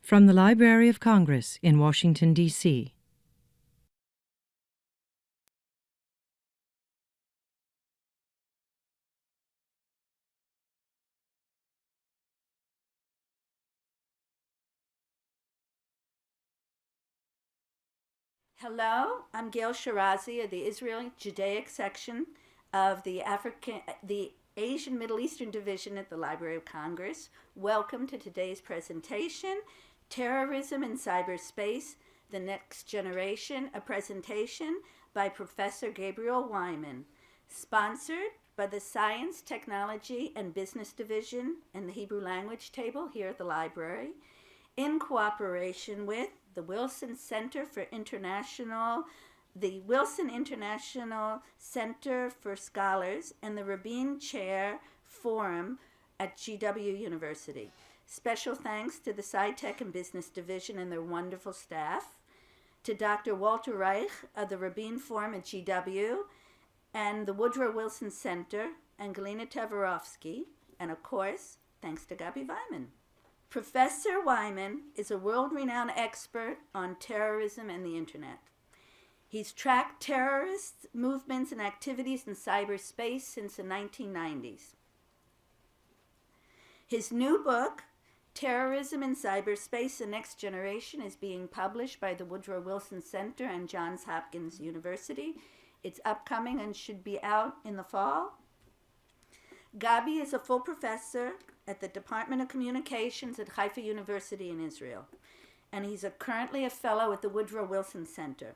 From the Library of Congress in Washington, D.C. Hello, I'm Gail Shirazi of the Israeli Judaic section of the Asian Middle Eastern Division at the Library of Congress. Welcome to today's presentation, Terrorism in Cyberspace, the Next Generation, a presentation by Professor Gabriel Wyman, sponsored by the Science, Technology, and Business Division and the Hebrew Language Table here at the library, in cooperation with the Wilson International Center for Scholars and the Rabin Chair Forum at GW University. Special thanks to the SciTech and Business Division and their wonderful staff, to Dr. Walter Reich of the Rabin Forum at GW, and the Woodrow Wilson Center, and Galina Teverovsky, and of course, thanks to Gabi Wyman. Professor Wyman is a world-renowned expert on terrorism and the internet. He's tracked terrorist movements and activities in cyberspace since the 1990s. His new book, Terrorism in Cyberspace, the Next Generation, is being published by the Woodrow Wilson Center and Johns Hopkins University. It's upcoming and should be out in the fall. Gabi is a full professor at the Department of Communications at Haifa University in Israel, and he's currently a fellow at the Woodrow Wilson Center.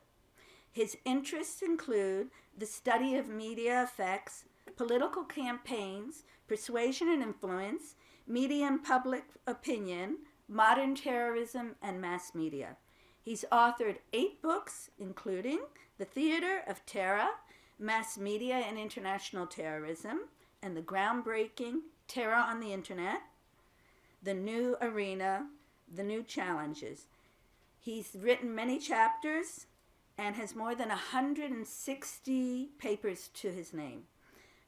His interests include the study of media effects, political campaigns, persuasion and influence, media and public opinion, modern terrorism, and mass media. He's authored 8 books, including The Theater of Terror, Mass Media and International Terrorism, and the groundbreaking Terror on the Internet, The New Arena, The New Challenges. He's written many chapters and has more than 160 papers to his name.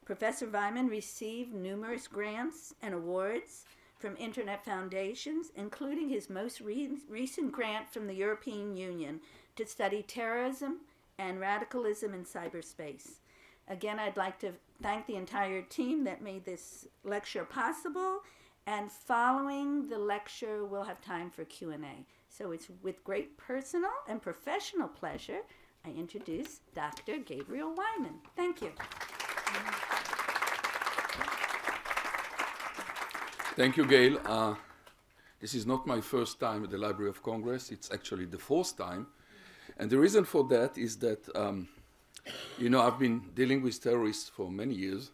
Professor Wyman received numerous grants and awards from Internet foundations, including his most recent grant from the European Union to study terrorism and radicalism in cyberspace. Again, I'd like to thank the entire team that made this lecture possible, and following the lecture, we'll have time for Q&A. So it's with great personal and professional pleasure I introduce Dr. Gabriel Wyman. Thank you. Thank you, Gail. This is not my first time at the Library of Congress. It's actually the 4th time. And the reason for that is that I've been dealing with terrorists for many years,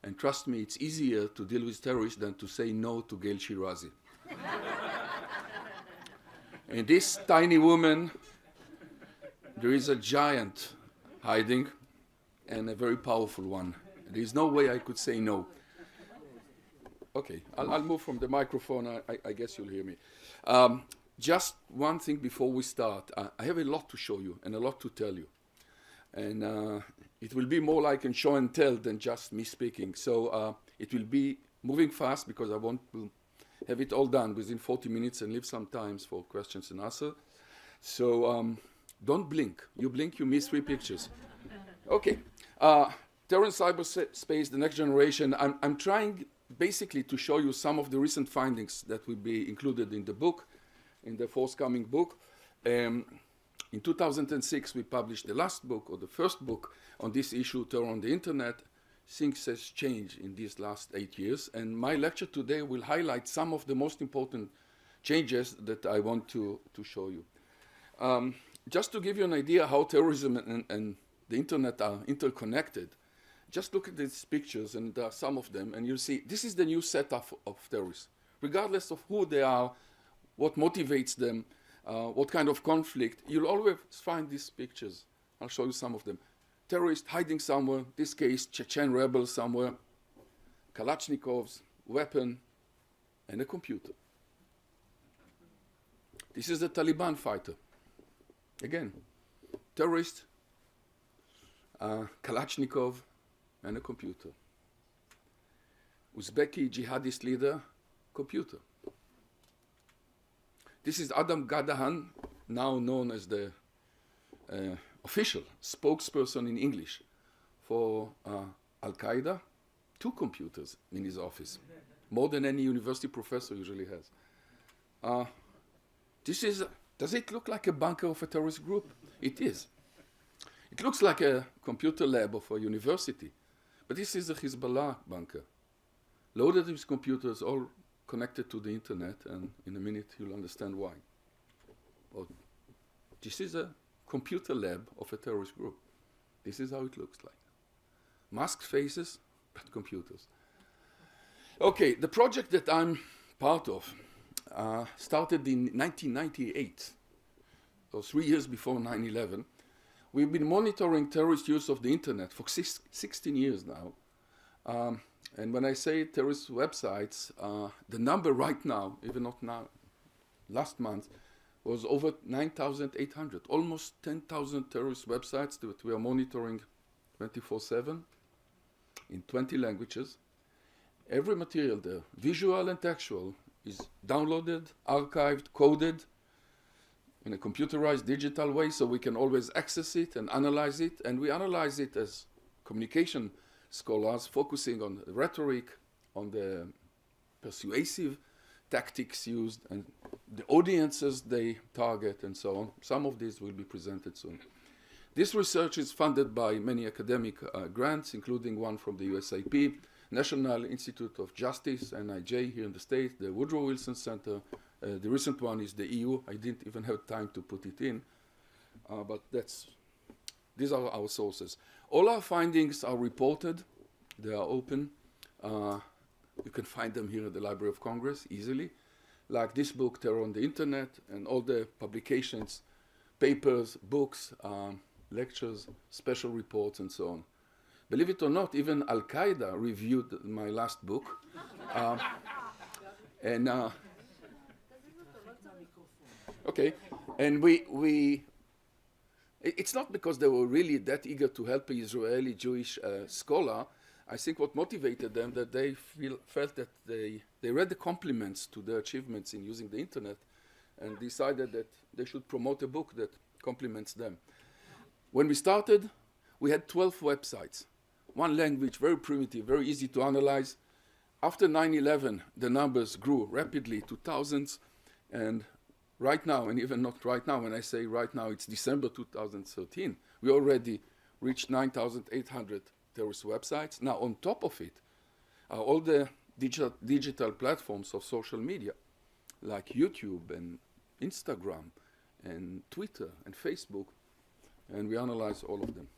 and trust me, it's easier to deal with terrorists than to say no to Gail Shirazi. And this tiny woman, there is a giant hiding, and a very powerful one. There is no way I could say no. Okay, I'll move from the microphone. I guess you'll hear me. Just one thing before we start. I have a lot to show you and a lot to tell you. And it will be more like a show and tell than just me speaking. So it will be moving fast because I want to have it all done within 40 minutes and leave some time for questions and answers. So don't blink. You blink, you miss 3 pictures. Okay. Terror in cyberspace, the next generation. I'm trying basically to show you some of the recent findings that will be included in the book, in the forthcoming book. In 2006, we published the last book, or the first book, on this issue, Terror on the Internet. Things has changed in these last 8 years, and my lecture today will highlight some of the most important changes that I want to show you. Just to give you an idea how terrorism and the Internet are interconnected, just look at these pictures, and some of them, and you'll see this is the new setup of terrorists. Regardless of who they are, what motivates them, what kind of conflict, you'll always find these pictures. I'll show you some of them. Terrorists hiding somewhere, this case, Chechen rebels somewhere, Kalashnikovs, weapon, and a computer. This is a Taliban fighter. Again, terrorist, Kalashnikov, and a computer. Uzbeki jihadist leader, computer. This is Adam Gadahan, now known as the official spokesperson in English for Al-Qaeda. 2 computers in his office, more than any university professor usually has. Does it look like a bunker of a terrorist group? It is. It looks like a computer lab of a university, but this is a Hezbollah bunker, loaded with computers all connected to the internet, and in a minute you'll understand why. Well, this is a computer lab of a terrorist group. This is how it looks like. Masked faces, but computers. Okay, the project that I'm part of started in 1998, so 3 years before 9/11. We've been monitoring terrorist use of the internet for 16 years now. And when I say terrorist websites, the number right now, even not now, last month, was over 9,800, almost 10,000 terrorist websites that we are monitoring 24/7 in 20 languages. Every material there, visual and textual, is downloaded, archived, coded in a computerized digital way so we can always access it and analyze it. And we analyze it as communication scholars, focusing on the rhetoric, on the persuasive tactics used, and the audiences they target, and so on. Some of these will be presented soon. This research is funded by many academic grants, including one from the USIP, National Institute of Justice, NIJ, here in the States, the Woodrow Wilson Center. The recent one is the EU. I didn't even have time to put it in, but these are our sources. All our findings are reported. They are open. You can find them here at the Library of Congress easily, like this book, Terror on the Internet, and all the publications, papers, books, lectures, special reports, and so on. Believe it or not, even Al-Qaeda reviewed my last book. Okay, and it's not because they were really that eager to help an Israeli Jewish scholar. I think what motivated them, that they felt that they read the compliments to their achievements in using the internet and decided that they should promote a book that compliments them. When we started, we had 12 websites, one language, very primitive, very easy to analyze. After 9/11, the numbers grew rapidly to thousands, and right now, and even not right now, when I say right now, it's December 2013, we already reached 9,800 terrorist websites. Now, on top of it, are all the digital platforms of social media, like YouTube and Instagram and Twitter and Facebook, and we analyze all of them.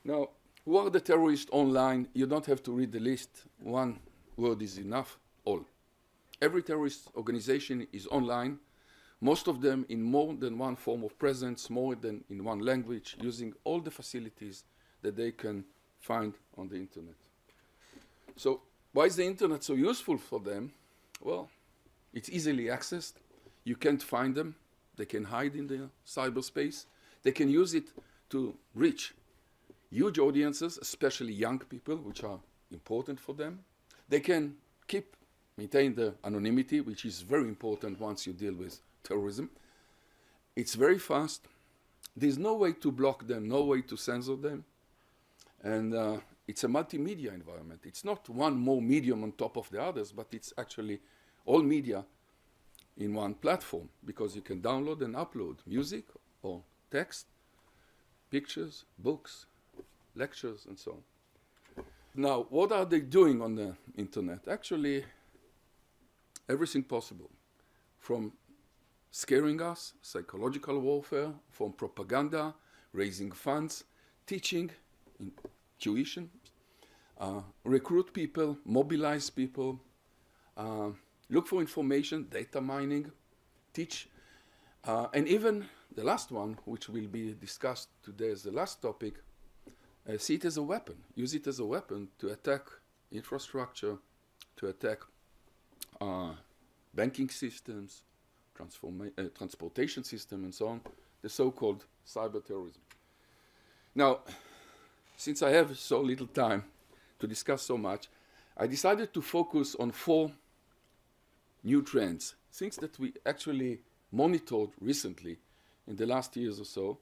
Now, who are the terrorists online? You don't have to read the list. One word is enough, all. Every terrorist organization is online, most of them in more than one form of presence, more than in one language, using all the facilities that they can find on the internet. So why is the internet so useful for them? Well, it's easily accessed. You can't find them. They can hide in the cyberspace. They can use it to reach huge audiences, especially young people, which are important for them. They can maintain the anonymity, which is very important once you deal with terrorism. It's very fast. There's no way to block them, no way to censor them. And it's a multimedia environment. It's not one more medium on top of the others, but it's actually all media in one platform, because you can download and upload music or text, pictures, books, lectures, and so on. Now, what are they doing on the internet? Actually, everything possible, from scaring us, psychological warfare, from propaganda, raising funds, teaching, tuition, recruit people, mobilize people, look for information, data mining, teach, and even the last one, which will be discussed today as the last topic, see it as a weapon, use it as a weapon to attack infrastructure, to attack banking systems, transportation system, and so on, the so-called cyber terrorism. Now, since I have so little time to discuss so much, I decided to focus on 4 new trends, things that we actually monitored recently in the last years or so,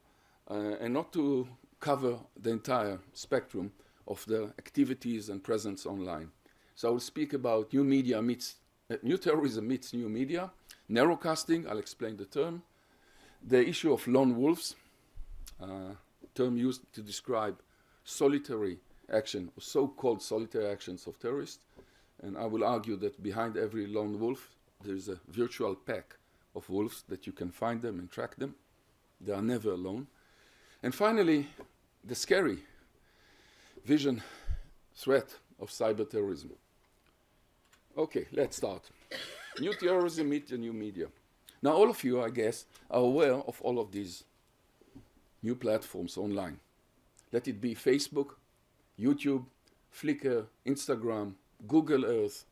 and not to cover the entire spectrum of the activities and presence online. So I will speak about new media meets, new terrorism meets new media, narrowcasting, I'll explain the term, the issue of lone wolves, term used to describe solitary action, or so-called solitary actions of terrorists, and I will argue that behind every lone wolf there is a virtual pack of wolves that you can find them and track them. They are never alone. And finally, the scary vision threat of cyber terrorism. Okay, let's start. New terrorism meets the new media. Now, all of you, I guess, are aware of all of these new platforms online. Let it be Facebook, YouTube, Flickr, Instagram, Google Earth.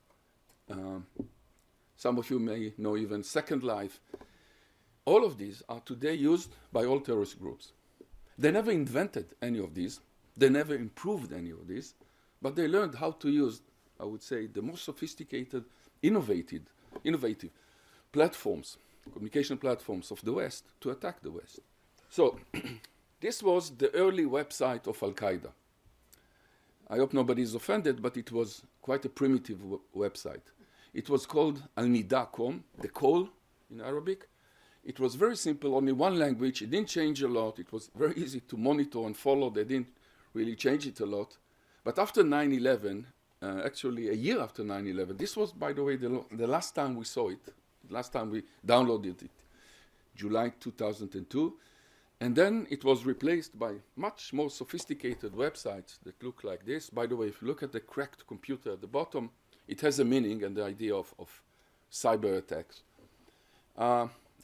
Some of you may know even Second Life. All of these are today used by all terrorist groups. They never invented any of these. They never improved any of these. But they learned how to use, I would say, the most sophisticated, innovative platforms, communication platforms of the West to attack the West. So this was the early website of Al-Qaeda. I hope nobody is offended, but it was quite a primitive website. It was called Al-Nida.com, the call in Arabic. It was very simple, only one language. It didn't change a lot. It was very easy to monitor and follow. They didn't really change it a lot. But after 9/11, actually a year after 9/11, this was, by the way, the last time we saw it, last time we downloaded it, July 2002. And then it was replaced by much more sophisticated websites that look like this. By the way, if you look at the cracked computer at the bottom, it has a meaning and the idea of cyber attacks.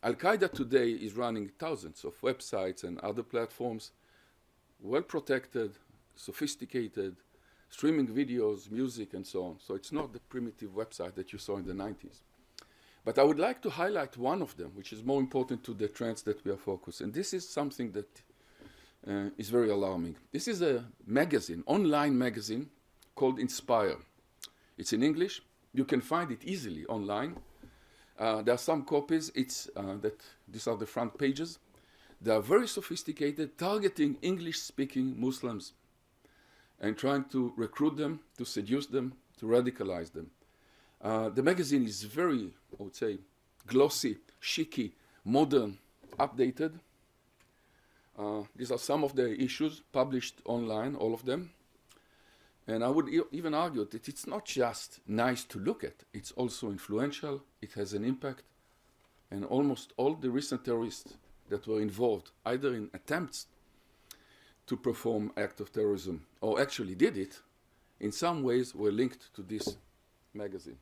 Al-Qaeda today is running thousands of websites and other platforms, well protected, sophisticated, streaming videos, music, and so on. So it's not the primitive website that you saw in the 90s. But I would like to highlight one of them, which is more important to the trends that we are focused. And this is something that is very alarming. This is a magazine, online magazine, called Inspire. It's in English. You can find it easily online. There are some copies. These are the front pages. They are very sophisticated, targeting English-speaking Muslims and trying to recruit them, to seduce them, to radicalize them. The magazine is very, I would say, glossy, chicy, modern, updated. These are some of the issues published online, all of them. And I would even argue that it's not just nice to look at, it's also influential, it has an impact. And almost all the recent terrorists that were involved, either in attempts to perform acts of terrorism or actually did it, in some ways were linked to this magazine.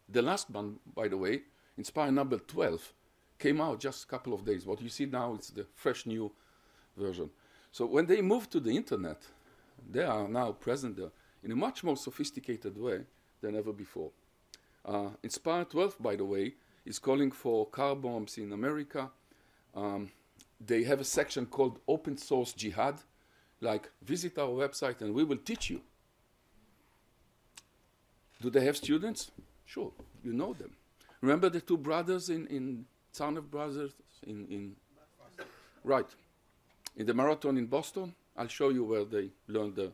The last one, by the way, Inspire number 12, came out just a couple of days. What you see now is the fresh new version. So when they moved to the internet, they are now present there in a much more sophisticated way than ever before. Inspire 12, by the way, is calling for car bombs in America. They have a section called Open Source Jihad, like visit our website and we will teach you. Do they have students? Sure, you know them. Remember the two brothers in Tsarnaev Brothers right, in the marathon in Boston? I'll show you where they learned the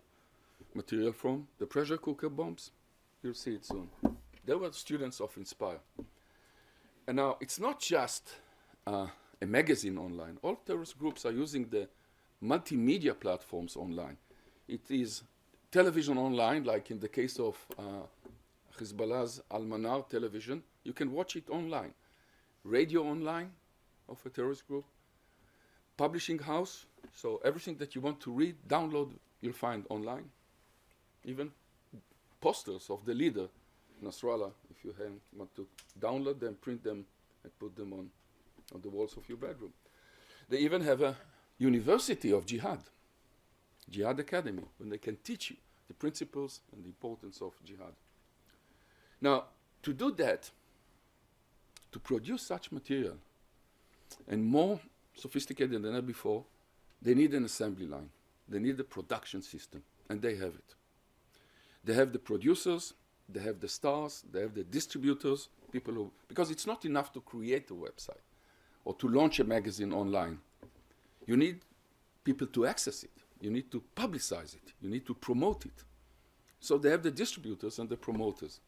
material from. The pressure cooker bombs, you'll see it soon. They were students of Inspire. And now, it's not just a magazine online. All terrorist groups are using the multimedia platforms online. It is television online, like in the case of Hezbollah's Al-Manar television. You can watch it online. Radio online of a terrorist group. Publishing house, so everything that you want to read, download, you'll find online. Even posters of the leader, Nasrallah, if you want to download them, print them, and put them on the walls of your bedroom. They even have a university of jihad, Jihad Academy, when they can teach you the principles and the importance of jihad. Now, to do that, to produce such material, and more sophisticated than ever before, they need an assembly line. They need a production system, and they have it. They have the producers, they have the stars, they have the distributors, people who, because it's not enough to create a website or to launch a magazine online. You need people to access it. You need to publicize it. You need to promote it. So they have the distributors and the promoters.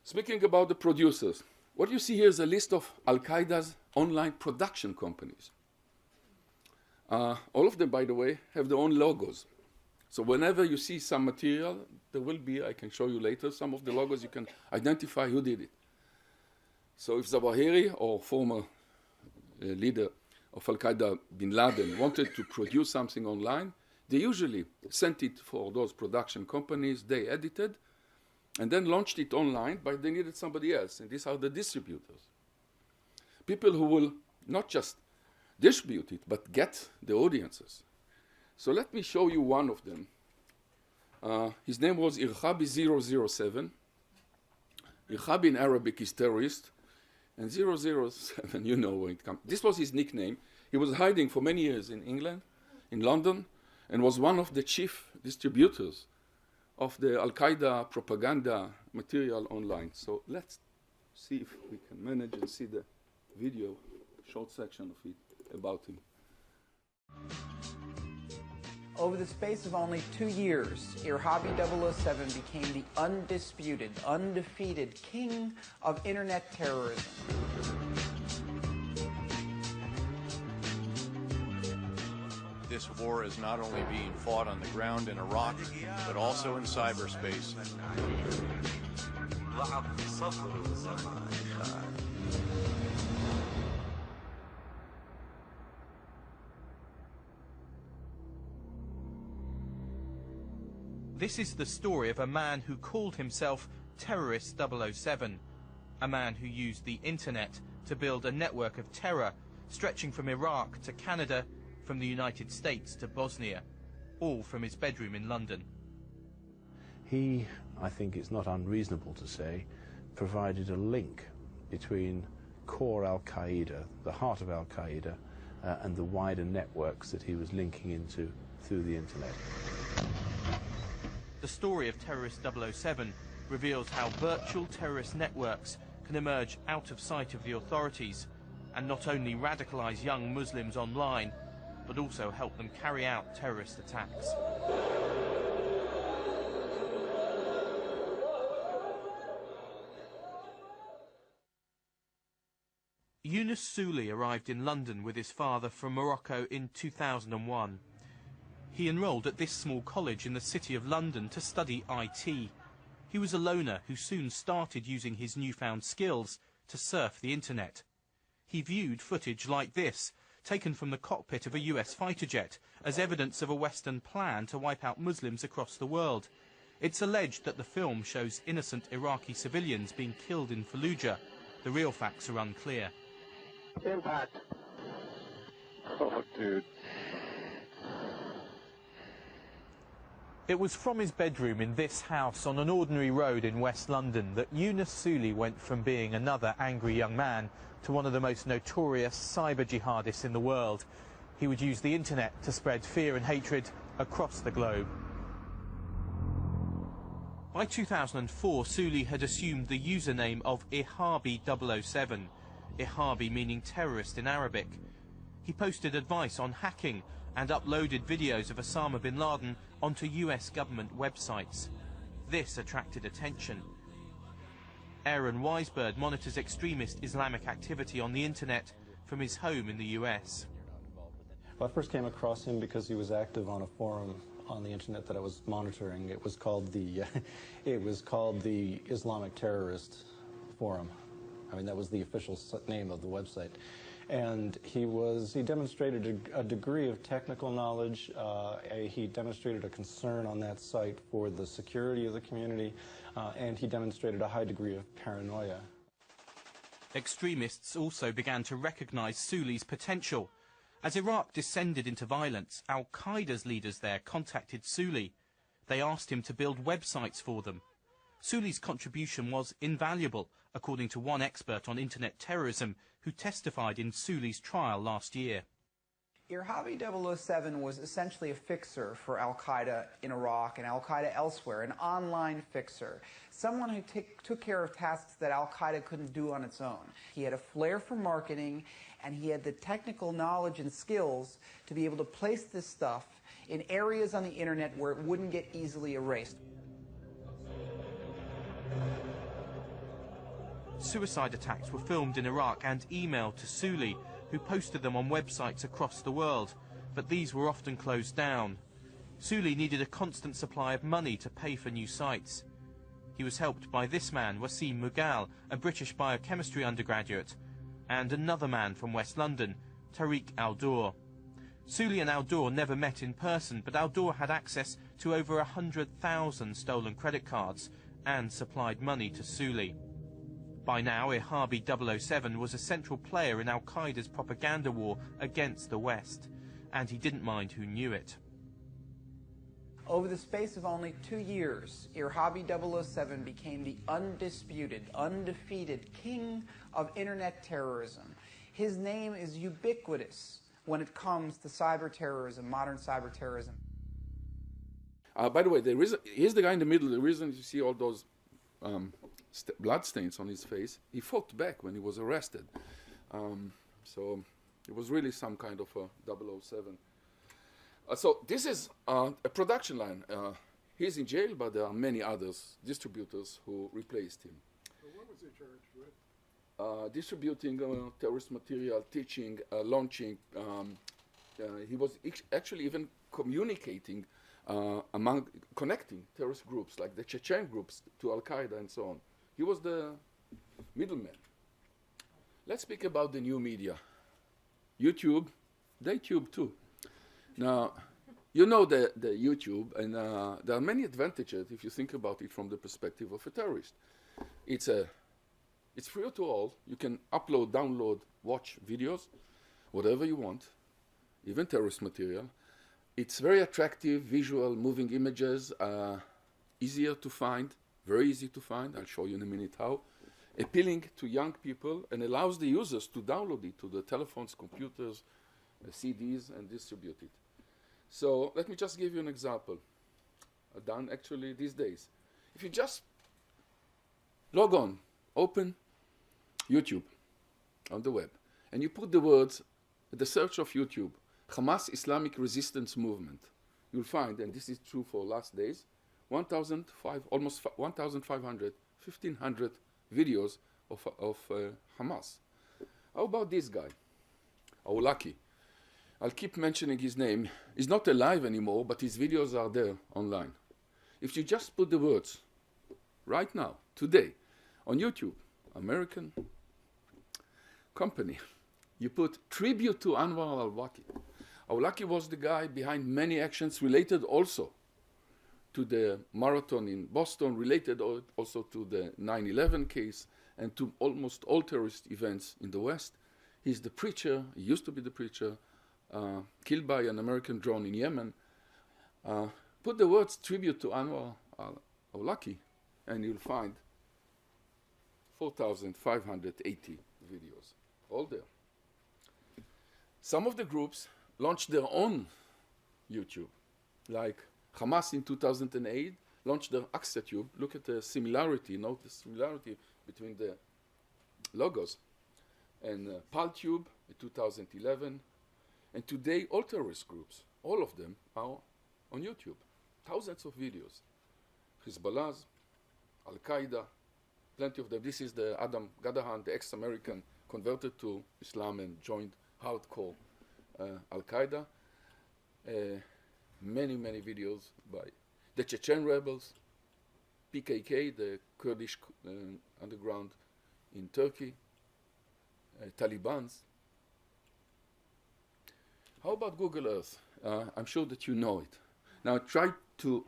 Speaking about the producers, what you see here is a list of Al-Qaeda's online production companies. All of them, by the way, have their own logos. So whenever you see some material, there will be, I can show you later, some of the logos, you can identify who did it. So if Zawahiri, or former leader of Al-Qaeda, bin Laden, wanted to produce something online, they usually sent it for those production companies, they edited, and then launched it online, but they needed somebody else, and these are the distributors. People who will not just distribute it, but get the audiences. So let me show you one of them. His name was Irhabi 007. Irhabi in Arabic is terrorist, and 007, you know where it comes. This was his nickname. He was hiding for many years in England, in London, and was one of the chief distributors of the Al-Qaeda propaganda material online. So let's see if we can manage and see the video, short section of it about him. Over the space of only 2 years, Irhabi 007 became the undisputed, undefeated king of internet terrorism. This war is not only being fought on the ground in Iraq, but also in cyberspace. This is the story of a man who called himself Terrorist 007, a man who used the internet to build a network of terror stretching from Iraq to Canada, from the United States to Bosnia, all from his bedroom in London. He, I think it's not unreasonable to say, provided a link between core Al-Qaeda, the heart of Al-Qaeda, and the wider networks that he was linking into through the internet. The story of Terrorist 007 reveals how virtual terrorist networks can emerge out of sight of the authorities and not only radicalize young Muslims online, but also help them carry out terrorist attacks. Yunus Souli arrived in London with his father from Morocco in 2001. He enrolled at this small college in the city of London to study IT. He was a loner who soon started using his newfound skills to surf the internet. He viewed footage like this, taken from the cockpit of a US fighter jet, as evidence of a Western plan to wipe out Muslims across the world. It's alleged that the film shows innocent Iraqi civilians being killed in Fallujah. The real facts are unclear. Impact. Oh, dude. It was from his bedroom in this house on an ordinary road in West London that Yunus Souli went from being another angry young man to one of the most notorious cyber jihadists in the world. He would use the internet to spread fear and hatred across the globe. By 2004, Souli had assumed the username of Irhabi 007, Irhabi meaning terrorist in Arabic. He posted advice on hacking and uploaded videos of Osama bin Laden onto US government websites. This attracted attention. Aaron Weisberg monitors extremist Islamic activity on the internet from his home in the US. Well, I first came across him because he was active on a forum on the internet that I was monitoring. It was called the Islamic Terrorist Forum. I mean, that was the official name of the website. And he demonstrated a degree of technical knowledge. He demonstrated a concern on that site for the security of the community, and he demonstrated a high degree of paranoia. Extremists also began to recognize Souli's potential. As Iraq descended into violence, Al-Qaeda's leaders there contacted Souli. They asked him to build websites for them. Souli's contribution was invaluable, according to one expert on internet terrorism who testified in Souli's trial last year. Irhabi 007 was essentially a fixer for al-Qaeda in Iraq and al-Qaeda elsewhere, an online fixer, someone who took care of tasks that al-Qaeda couldn't do on its own. He had a flair for marketing, and he had the technical knowledge and skills to be able to place this stuff in areas on the internet where it wouldn't get easily erased. Suicide attacks were filmed in Iraq and emailed to Sooley, who posted them on websites across the world, but these were often closed down. Sooley needed a constant supply of money to pay for new sites. He was helped by this man, Wasim Mughal, a British biochemistry undergraduate, and another man from West London, Tariq Al-Dor. Sooley and Al-Dor never met in person, but Al-Dor had access to over 100,000 stolen credit cards and supplied money to Sooley. By now, Irhabi 007 was a central player in al-Qaeda's propaganda war against the West, and he didn't mind who knew it. Over the space of only 2 years, Irhabi 007 became the undisputed, undefeated king of internet terrorism. His name is ubiquitous when it comes to cyber terrorism, modern cyber terrorism. By the way, here's the guy in the middle. The reason you see all those blood stains on his face, he fought back when he was arrested. So it was really some kind of a 007. So this is a production line. He's in jail, but there are many others, distributors, who replaced him. Well, what was he charged with? Distributing terrorist material, teaching, launching. He was actually even communicating connecting terrorist groups like the Chechen groups to Al-Qaeda and so on. He was the middleman. Let's speak about the new media. YouTube, they tube too. Now, you know the YouTube, and there are many advantages if you think about it from the perspective of a terrorist. It's free to all. You can upload, download, watch videos, whatever you want, even terrorist material. It's very attractive, visual, moving images, easier to find, very easy to find. I'll show you in a minute how. Appealing to young people and allows the users to download it to the telephones, computers, CDs, and distribute it. So let me just give you an example, done actually these days. If you just log on, open YouTube on the web, and you put the words, the search of YouTube, Hamas Islamic Resistance Movement, you'll find, and this is true for last days, almost 1,500, 1,500 videos of Hamas. How about this guy, Awlaki? I'll keep mentioning his name. He's not alive anymore, but his videos are there online. If you just put the words, right now, today, on YouTube, American company, you put tribute to Anwar al-Awlaki. Awlaki was the guy behind many actions related also to the marathon in Boston, related also to the 9/11 case, and to almost all terrorist events in the West. He's the preacher, he used to be the preacher, killed by an American drone in Yemen. Put the words tribute to Anwar al-Awlaki, and you'll find 4,580 videos, all there. Some of the groups launched their own YouTube, like Hamas in 2008 launched their AxaTube. Look at the similarity, note the similarity between the logos. And PalTube in 2011. And today, all terrorist groups, all of them are on YouTube. Thousands of videos. Hezbollah's, Al-Qaeda, plenty of them. This is the Adam Gadahan, the ex-American, converted to Islam and joined hardcore Al-Qaeda. Many, many videos by the Chechen rebels, PKK, the Kurdish underground in Turkey, Taliban's. How about Google Earth? I'm sure that you know it. Now try to,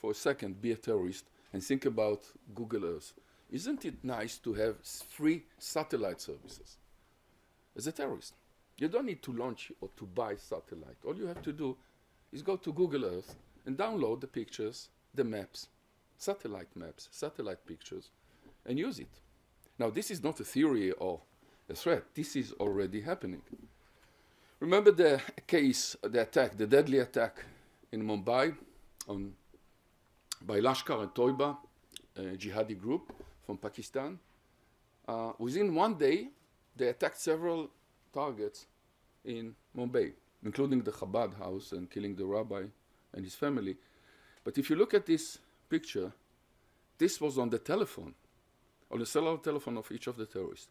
for a second, be a terrorist and think about Google Earth. Isn't it nice to have free satellite services? As a terrorist, you don't need to launch or to buy satellite. All you have to do is go to Google Earth and download the pictures, the maps, satellite pictures, and use it. Now, this is not a theory or a threat. This is already happening. Remember the case, the attack, the deadly attack in Mumbai by Lashkar and Toiba, a jihadi group from Pakistan. Within one day, they attacked several targets in Mumbai, including the Chabad house and killing the rabbi and his family. But if you look at this picture, this was on the telephone, on the cellular telephone of each of the terrorists.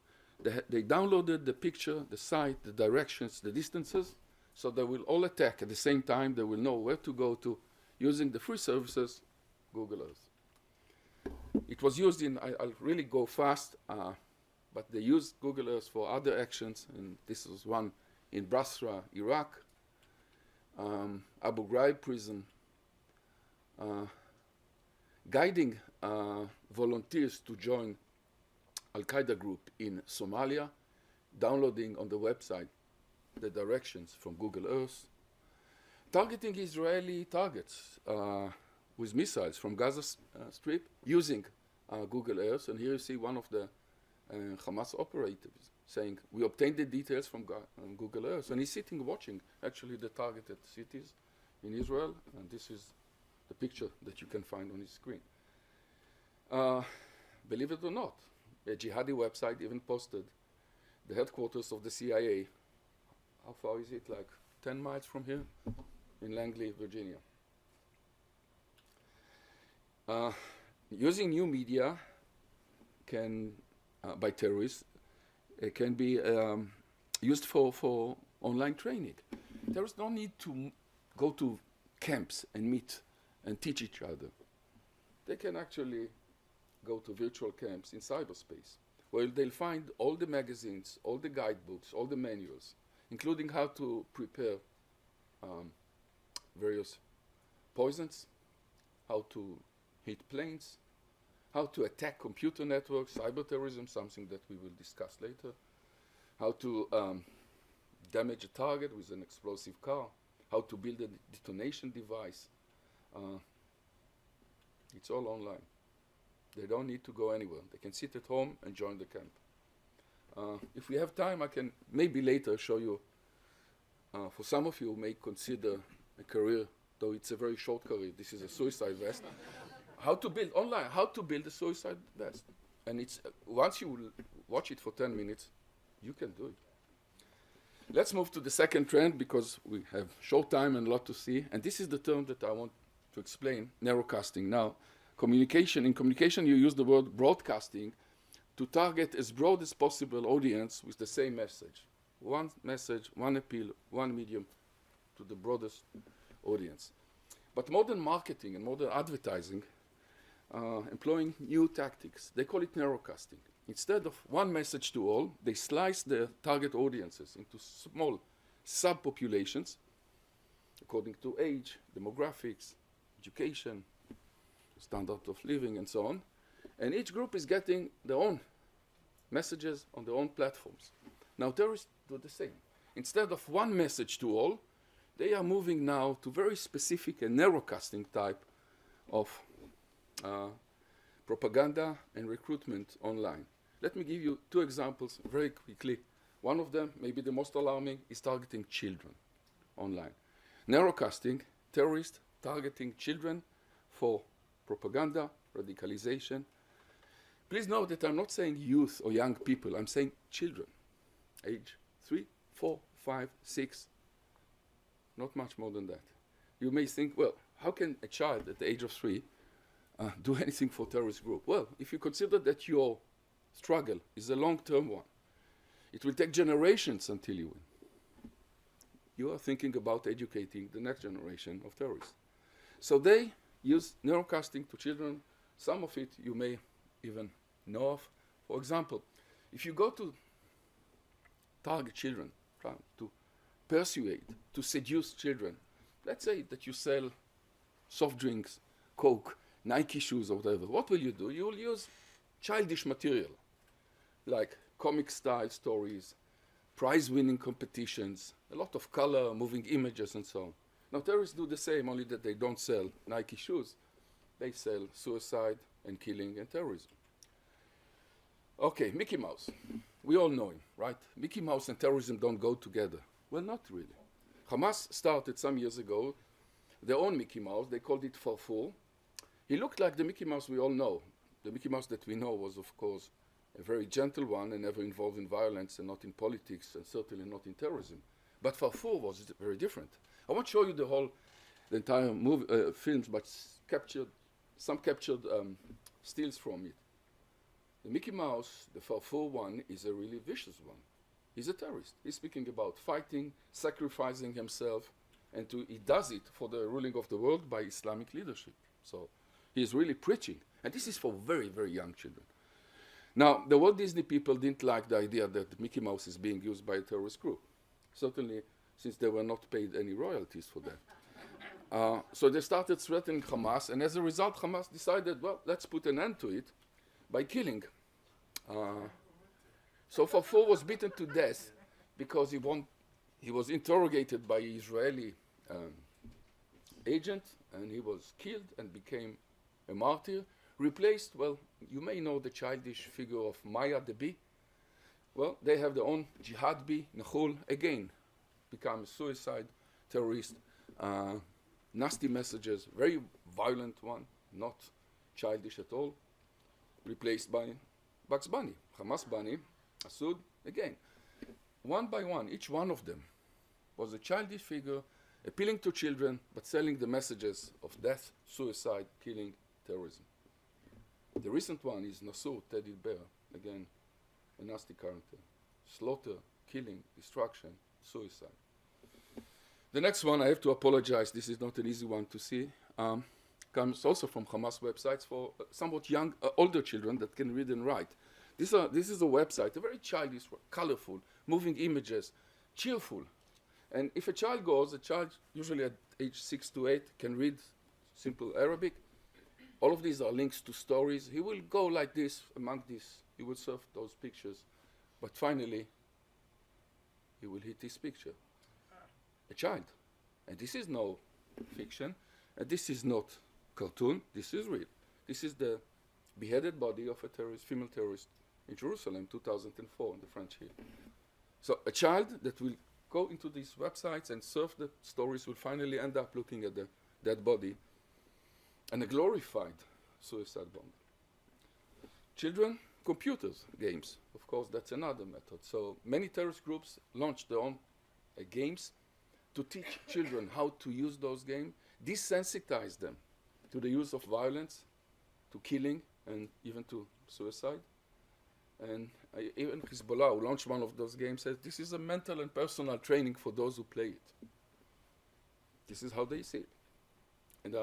They downloaded the picture, the site, the directions, the distances, so they will all attack at the same time. They will know where to go to using the free services, Google Earth. It was used in, I'll really go fast, but they used Google Earth for other actions, and this was one in Basra, Iraq, Abu Ghraib prison, guiding volunteers to join Al-Qaeda group in Somalia, downloading on the website the directions from Google Earth, targeting Israeli targets with missiles from Gaza Strip using Google Earth. And here you see one of the Hamas operatives saying, we obtained the details from Google Earth. And he's sitting watching actually the targeted cities in Israel. And this is the picture that you can find on his screen. Believe it or not, a jihadi website even posted the headquarters of the CIA. How far is it? Like 10 miles from here in Langley, Virginia. Using new media can, by terrorists, it can be used for online training. There is no need to go to camps and meet and teach each other. They can actually go to virtual camps in cyberspace, where they'll find all the magazines, all the guidebooks, all the manuals, including how to prepare various poisons, how to hit planes, how to attack computer networks, cyber terrorism, something that we will discuss later, how to damage a target with an explosive car, how to build a detonation device. It's all online. They don't need to go anywhere. They can sit at home and join the camp. If we have time, I can maybe later show you, for some of you who may consider a career, though it's a very short career, this is a suicide vest, how to build online, how to build a suicide vest. And it's once you watch it for 10 minutes, you can do it. Let's move to the second trend because we have short time and a lot to see. And this is the term that I want to explain, narrowcasting. Now, in communication, you use the word broadcasting to target as broad as possible audience with the same message. One message, one appeal, one medium to the broadest audience. But modern marketing and modern advertising employing new tactics. They call it narrowcasting. Instead of one message to all, they slice their target audiences into small subpopulations according to age, demographics, education, standard of living, and so on. And each group is getting their own messages on their own platforms. Now terrorists do the same. Instead of one message to all, they are moving now to very specific and narrowcasting type of propaganda and recruitment online. Let me give you two examples very quickly. One of them, maybe the most alarming, is targeting children online. Narrowcasting, terrorists targeting children for propaganda, radicalization. Please note that I'm not saying youth or young people, I'm saying children, age 3, 4, 5, 6, not much more than that. You may think, well, how can a child at the age of 3 do anything for a terrorist group? Well, if you consider that your struggle is a long-term one, it will take generations until you win. You are thinking about educating the next generation of terrorists. So they use narrowcasting to children. Some of it you may even know of. For example, if you go to target children, to persuade, to seduce children, let's say that you sell soft drinks, Coke, Nike shoes or whatever, what will you do? You will use childish material, like comic-style stories, prize-winning competitions, a lot of color, moving images, and so on. Now, terrorists do the same, only that they don't sell Nike shoes. They sell suicide and killing and terrorism. Okay, Mickey Mouse. We all know him, right? Mickey Mouse and terrorism don't go together. Well, not really. Hamas started some years ago their own Mickey Mouse. They called it Farfour. He looked like the Mickey Mouse we all know. The Mickey Mouse that we know was, of course, a very gentle one and never involved in violence and not in politics and certainly not in terrorism. But Farfour was very different. I won't show you the entire films, but some captured stills from it. The Mickey Mouse, the Farfour one, is a really vicious one. He's a terrorist. He's speaking about fighting, sacrificing himself, and he does it for the ruling of the world by Islamic leadership. So he's really preaching. And this is for very, very young children. Now, the Walt Disney people didn't like the idea that Mickey Mouse is being used by a terrorist group. Certainly, since they were not paid any royalties for that. So they started threatening Hamas, and as a result, Hamas decided, well, let's put an end to it by killing. So Farfour was beaten to death because he was interrogated by an Israeli agent, and he was killed and became a martyr. Replaced, well, you may know the childish figure of Maya the bee. Well, they have their own jihad bee, Nahul, again, become a suicide terrorist. Nasty messages, very violent one, not childish at all. Replaced by Bugs Bunny, Hamas Bunny, Asud, again. One by one, each one of them was a childish figure, appealing to children, but selling the messages of death, suicide, killing, terrorism. The recent one is Nasur, Teddy Bear, again, a nasty character. Slaughter, killing, destruction, suicide. The next one, I have to apologize, this is not an easy one to see, comes also from Hamas websites for somewhat young, older children that can read and write. This is a website, a very childish, colorful, moving images, cheerful. And if a child usually at age 6 to 8, can read simple Arabic, all of these are links to stories. He will go like this, among this, he will surf those pictures, but finally, he will hit this picture. A child. And this is no fiction, and this is not cartoon, this is real. This is the beheaded body of a terrorist, female terrorist in Jerusalem, 2004, in the French Hill. So a child that will go into these websites and surf the stories will finally end up looking at the dead body and a glorified suicide bomber. Children, computers, games. Of course, that's another method. So many terrorist groups launched their own games to teach children how to use those games, desensitize them to the use of violence, to killing, and even to suicide. And even Hezbollah, who launched one of those games, says this is a mental and personal training for those who play it. This is how they see it. And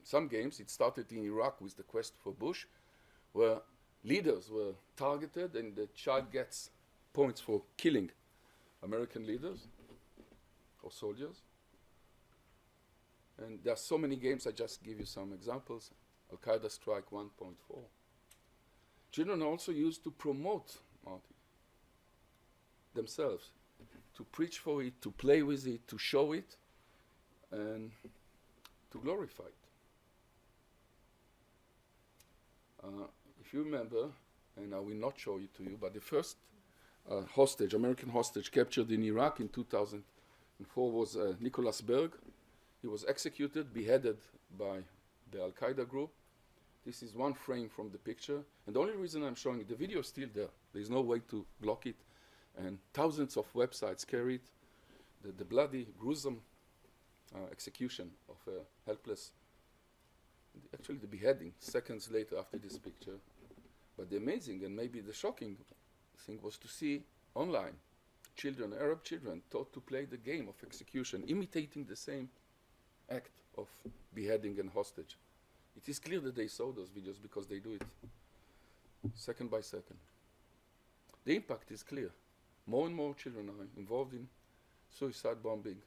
some games, it started in Iraq with the quest for Bush, where leaders were targeted and the child gets points for killing American leaders or soldiers. And there are so many games, I just give you some examples. Al-Qaeda Strike 1.4. Children are also used to promote martyrdom themselves, to preach for it, to play with it, to show it, and to glorify it. If you remember, and I will not show it to you, but the first hostage, American hostage captured in Iraq in 2004 was Nicholas Berg. He was executed, beheaded by the Al-Qaeda group. This is one frame from the picture. And the only reason I'm showing it, the video is still there. There's no way to block it. And thousands of websites carry it. The bloody, gruesome execution of a helpless, actually the beheading, seconds later after this picture. But the amazing and maybe the shocking thing was to see online children, Arab children, taught to play the game of execution, imitating the same act of beheading and hostage. It is clear that they saw those videos because they do it second by second. The impact is clear. More and more children are involved in suicide bombing.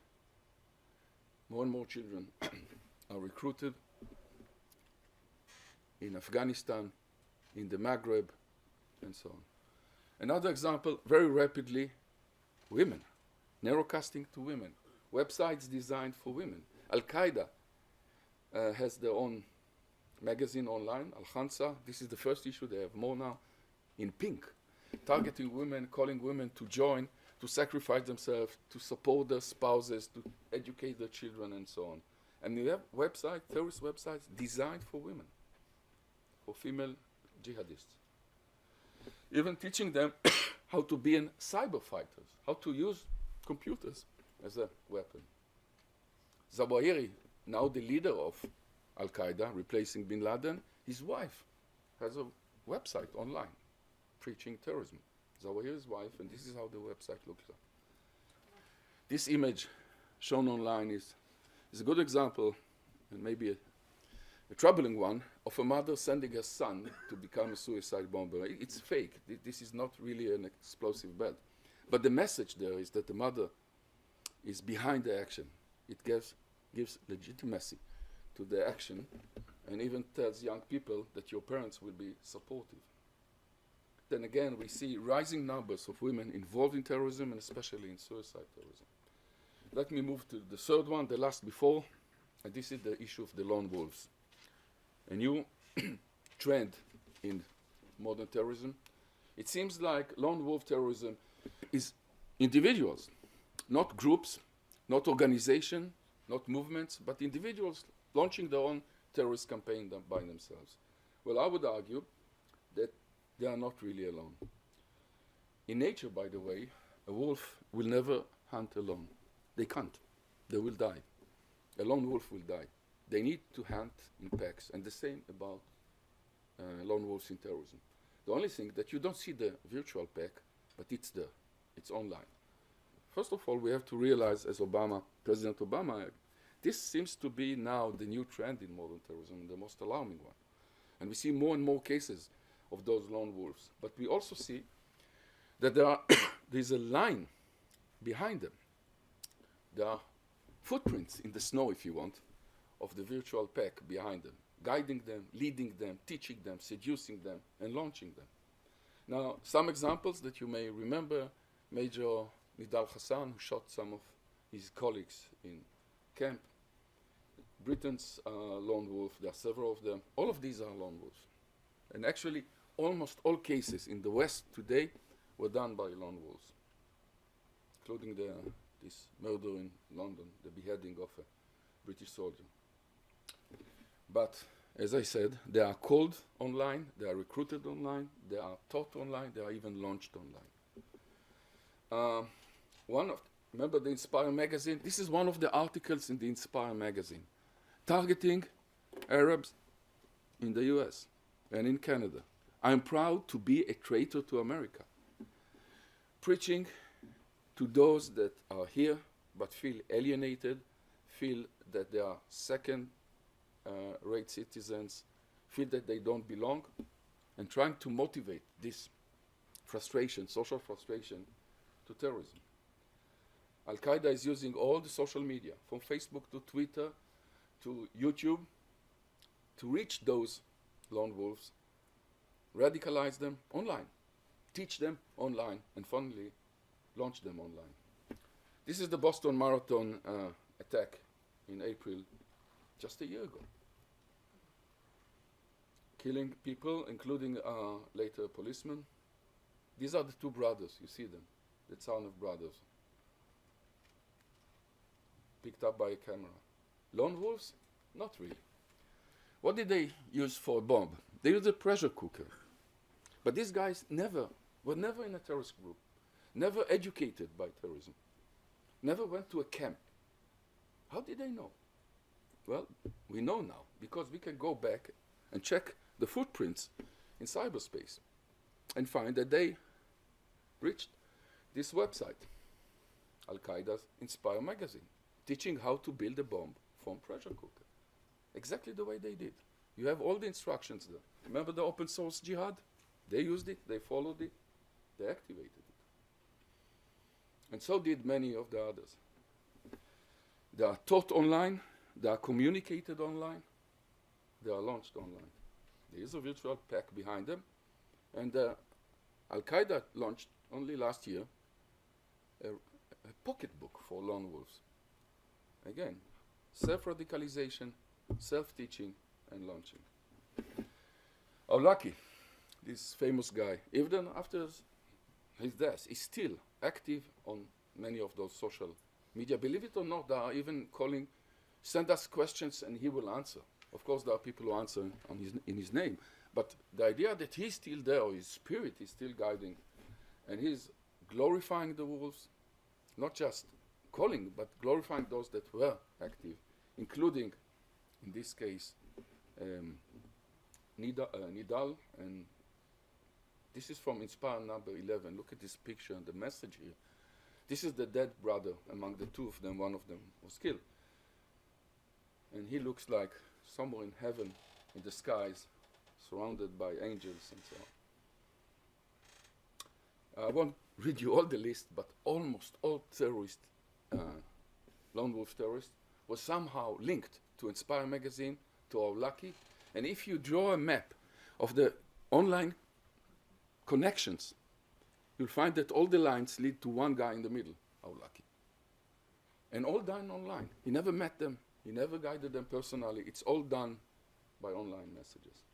More and more children are recruited in Afghanistan, in the Maghreb, and so on. Another example, very rapidly, women. Narrowcasting to women. Websites designed for women. Al-Qaeda has their own magazine online, Al-Khansa. This is the first issue, they have more now, in pink. Targeting women, calling women to join, to sacrifice themselves, to support their spouses, to educate their children, and so on. And you have terrorist websites designed for women, for female jihadists. Even teaching them how to be cyber fighters, how to use computers as a weapon. Zawahiri, now the leader of Al-Qaeda, replacing bin Laden, his wife has a website online preaching terrorism. Zawahiri's wife, and this is how the website looks like. This image shown online is a good example, and maybe a troubling one, of a mother sending her son to become a suicide bomber. It's fake. This is not really an explosive bed. But the message there is that the mother is behind the action. It gives legitimacy to the action, and even tells young people that your parents will be supportive. Then again, we see rising numbers of women involved in terrorism, and especially in suicide terrorism. Let me move to the third one, the last before, and this is the issue of the lone wolves. A new trend in modern terrorism. It seems like lone wolf terrorism is individuals, not groups, not organization, not movements, but individuals launching their own terrorist campaign by themselves. Well, I would argue that they are not really alone. In nature, by the way, a wolf will never hunt alone. They can't. They will die. A lone wolf will die. They need to hunt in packs, and the same about lone wolves in terrorism. The only thing that you don't see the virtual pack, but it's there. It's online. First of all, we have to realize, as President Obama, this seems to be now the new trend in modern terrorism, the most alarming one. And we see more and more cases of those lone wolves. But we also see that there's a line behind them. There are footprints in the snow, if you want, of the virtual pack behind them, guiding them, leading them, teaching them, seducing them, and launching them. Now, some examples that you may remember: Major Nidal Hassan, who shot some of his colleagues in camp. Britain's lone wolf, there are several of them. All of these are lone wolves. And actually, almost all cases in the West today were done by lone wolves, including this murder in London, the beheading of a British soldier. But, as I said, they are called online, they are recruited online, they are taught online, they are even launched online. Remember the Inspire magazine? This is one of the articles in the Inspire magazine, targeting Arabs in the US and in Canada. I'm proud to be a traitor to America. Preaching to those that are here but feel alienated, feel that they are second-rate citizens, feel that they don't belong, and trying to motivate this frustration, social frustration, to terrorism. Al-Qaeda is using all the social media, from Facebook to Twitter to YouTube, to reach those lone wolves, radicalize them online, teach them online, and finally launch them online. This is the Boston Marathon attack in April, just a year ago. Killing people, including later policemen. These are the two brothers, you see them, the Tsarnaev brothers, picked up by a camera. Lone wolves? Not really. What did they use for a bomb? They used a pressure cooker. But these guys were never in a terrorist group, never educated by terrorism, never went to a camp. How did they know? Well, we know now, because we can go back and check the footprints in cyberspace and find that they reached this website, Al-Qaeda's Inspire magazine, teaching how to build a bomb from pressure cooker. Exactly the way they did. You have all the instructions there. Remember the open source jihad? They used it, they followed it, they activated it. And so did many of the others. They are taught online, they are communicated online, they are launched online. There is a virtual pack behind them. And Al-Qaeda launched only last year a pocketbook for lone wolves. Again, self-radicalization, self-teaching, and launching. Awlaki, this famous guy, even after his death, is still active on many of those social media. Believe it or not, they are even calling, send us questions and he will answer. Of course, there are people who answer in his name, but the idea that he's still there, or his spirit is still guiding, and he's glorifying the wolves, not just calling, but glorifying those that were active, including, in this case, Nidal, and this is from Inspire number 11. Look at this picture and the message here. This is the dead brother. Among the two of them, one of them was killed. And he looks like somewhere in heaven, in the skies, surrounded by angels and so on. I won't read you all the list, but almost all terrorists, lone wolf terrorists, was somehow linked to Inspire magazine, to Our Lucky. And if you draw a map of the online connections, you'll find that all the lines lead to one guy in the middle, Our Lucky. And all done online. He never met them. He never guided them personally. It's all done by online messages.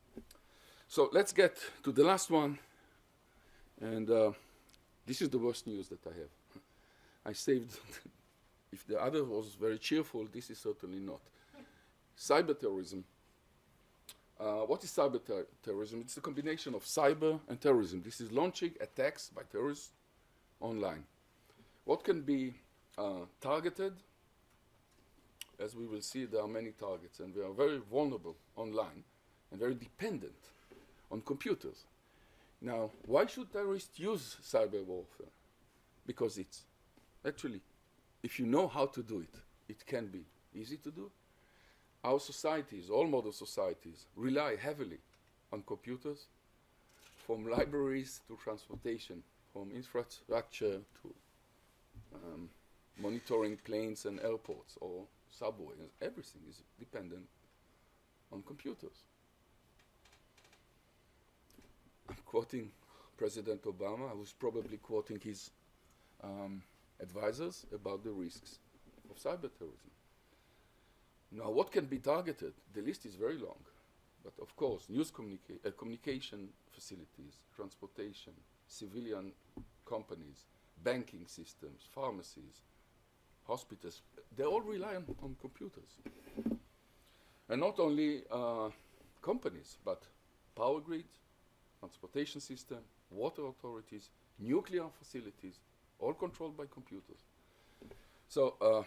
So let's get to the last one. And this is the worst news that I have. I saved, if the other was very cheerful, this is certainly not. Cyber terrorism. What is cyber terrorism? It's a combination of cyber and terrorism. This is launching attacks by terrorists online. What can be targeted? As we will see, there are many targets, and we are very vulnerable online and very dependent on computers. Now, why should terrorists use cyber warfare? Because it's actually, if you know how to do it, it can be easy to do. Our societies, all modern societies, rely heavily on computers, from libraries to transportation, from infrastructure to monitoring planes and airports or subways. Everything is dependent on computers. I'm quoting President Obama, who's probably quoting his advisors about the risks of cyber terrorism. Now, what can be targeted? The list is very long, but of course, news communication facilities, transportation, civilian companies, banking systems, pharmacies, hospitals, they all rely on computers. And not only companies, but power grids, transportation system, water authorities, nuclear facilities, all controlled by computers. So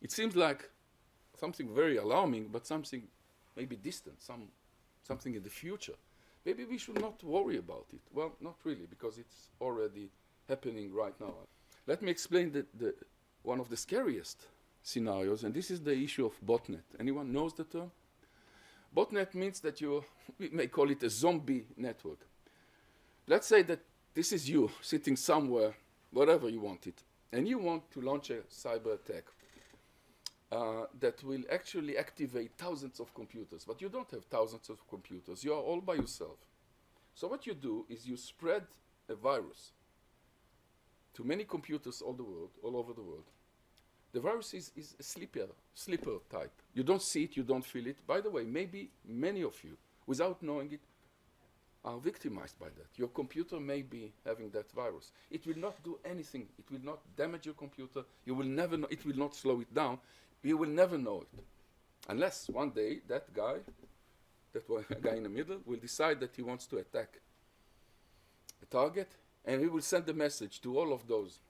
it seems like something very alarming, but something maybe distant, something in the future. Maybe we should not worry about it. Well, not really, because it's already happening right now. Let me explain one of the scariest scenarios, and this is the issue of botnet. Anyone knows the term? Botnet means that we may call it a zombie network. Let's say that this is you sitting somewhere, wherever you want it, and you want to launch a cyber attack that will actually activate thousands of computers. But you don't have thousands of computers. You are all by yourself. So what you do is you spread a virus to many computers all over the world. The virus is a sleeper type. You don't see it, you don't feel it. By the way, maybe many of you, without knowing it, are victimized by that. Your computer may be having that virus. It will not do anything. It will not damage your computer. You will never know. It will not slow it down. You will never know it. Unless one day that guy in the middle, will decide that he wants to attack a target, and he will send a message to all of those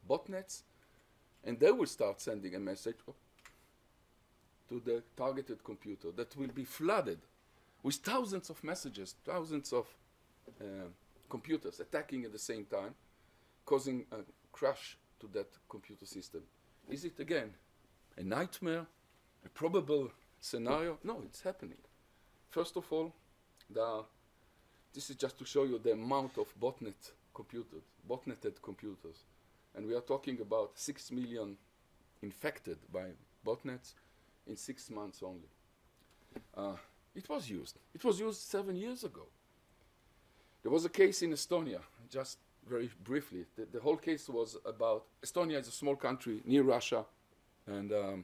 botnets, and they will start sending a message to the targeted computer that will be flooded with thousands of messages, thousands of computers attacking at the same time, causing a crash to that computer system. Is it again a nightmare, a probable scenario? No, it's happening. First of all, this is just to show you the amount of botneted computers. And we are talking about 6 million infected by botnets in 6 months only. It was used. It was used 7 years ago. There was a case in Estonia, just very briefly. The whole case was about, Estonia is a small country near Russia, and there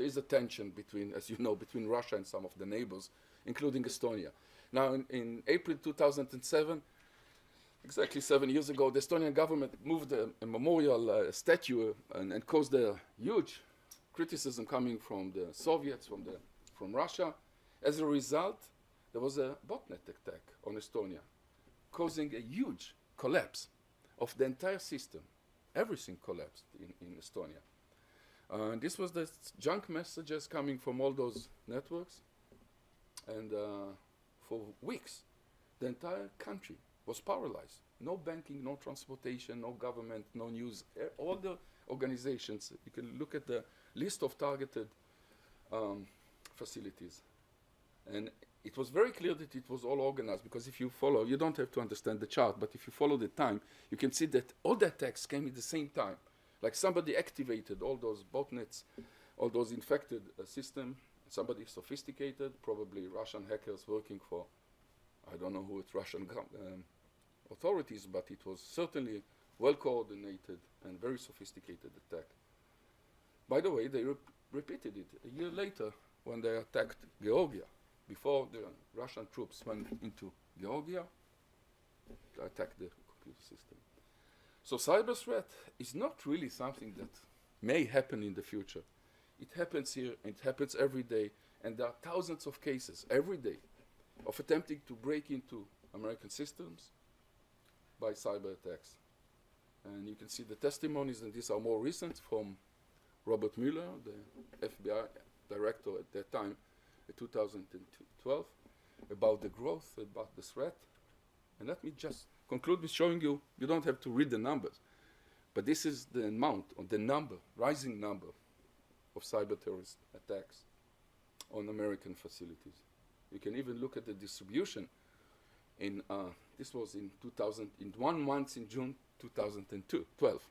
is a tension between, as you know, between Russia and some of the neighbors, including Estonia. Now, in April 2007, exactly 7 years ago, the Estonian government moved a memorial statue and caused a huge criticism coming from the Soviets, from Russia. As a result, there was a botnet attack on Estonia, causing a huge collapse of the entire system. Everything collapsed in Estonia. And this was the junk messages coming from all those networks. And for weeks, the entire country was paralyzed. No banking, no transportation, no government, no news. All the organizations, you can look at the list of targeted facilities. And it was very clear that it was all organized, because if you follow, you don't have to understand the chart, but if you follow the time, you can see that all the attacks came at the same time. Like somebody activated all those botnets, all those infected systems. Somebody sophisticated, probably Russian hackers working for, I don't know who it's Russian authorities, but it was certainly well coordinated and very sophisticated attack. By the way, they repeated it a year later when they attacked Georgia. Before the Russian troops went into Georgia, they attacked the computer system. So cyber threat is not really something that may happen in the future. It happens here, and it happens every day, and there are thousands of cases every day of attempting to break into American systems by cyber attacks. And you can see the testimonies, and these are more recent, from Robert Mueller, the FBI director at that time, in 2012, about the growth, about the threat. And let me just conclude with showing you, you don't have to read the numbers, but this is the amount, or the number, rising number of cyber terrorist attacks on American facilities. You can even look at the distribution. This was in 1 month in June 2012.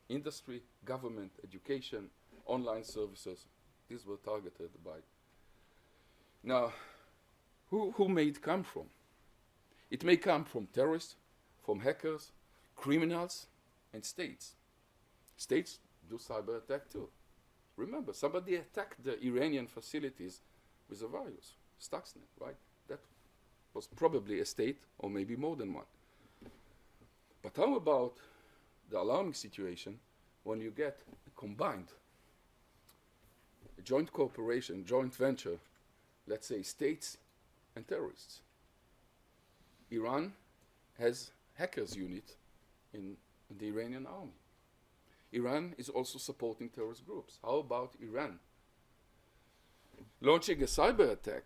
Industry, government, education, online services, these were targeted by. Now, who may it come from? It may come from terrorists, from hackers, criminals, and states. States do cyber attack too. Remember, somebody attacked the Iranian facilities with a virus, Stuxnet, right? That was probably a state, or maybe more than one. But how about the alarming situation when you get a combined, a joint cooperation, joint venture, let's say states and terrorists? Iran has hackers unit in the Iranian army. Iran is also supporting terrorist groups. How about Iran launching a cyber attack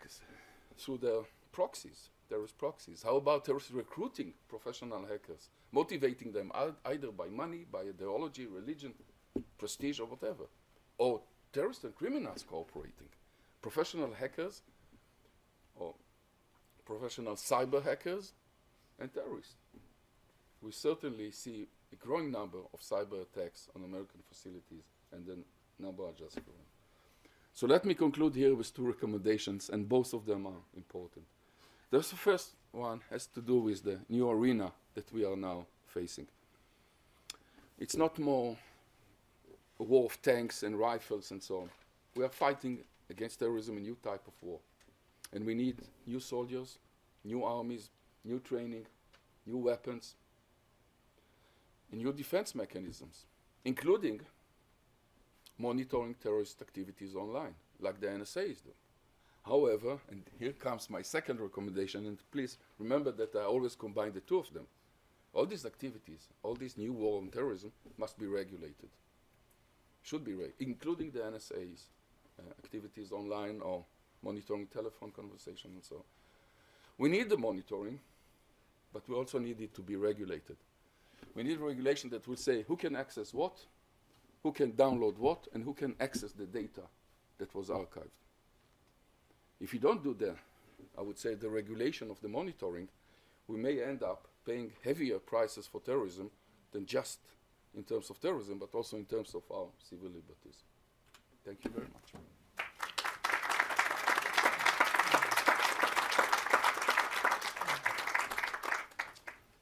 through their proxies, terrorist proxies? How about terrorists recruiting professional hackers, motivating them either by money, by ideology, religion, prestige, or whatever? Or terrorists and criminals cooperating, professional hackers, or professional cyber hackers, and terrorists. We certainly see a growing number of cyber attacks on American facilities, and the number are just growing. So let me conclude here with 2 recommendations, and both of them are important. The first one has to do with the new arena that we are now facing. It's not more a war of tanks and rifles and so on. We are fighting against terrorism, a new type of war. And we need new soldiers, new armies, new training, new weapons, and new defense mechanisms, including monitoring terrorist activities online, like the NSA is doing. However, and here comes my second recommendation, and please remember that I always combine the 2 of them. All these activities, all this new war on terrorism must be regulated, should be regulated, including the NSA's activities online or monitoring telephone conversation and so on. We need the monitoring, but we also need it to be regulated. We need regulation that will say who can access what, who can download what, and who can access the data that was archived. If you don't do I would say, the regulation of the monitoring, we may end up paying heavier prices for terrorism than just in terms of terrorism, but also in terms of our civil liberties. Thank you very much.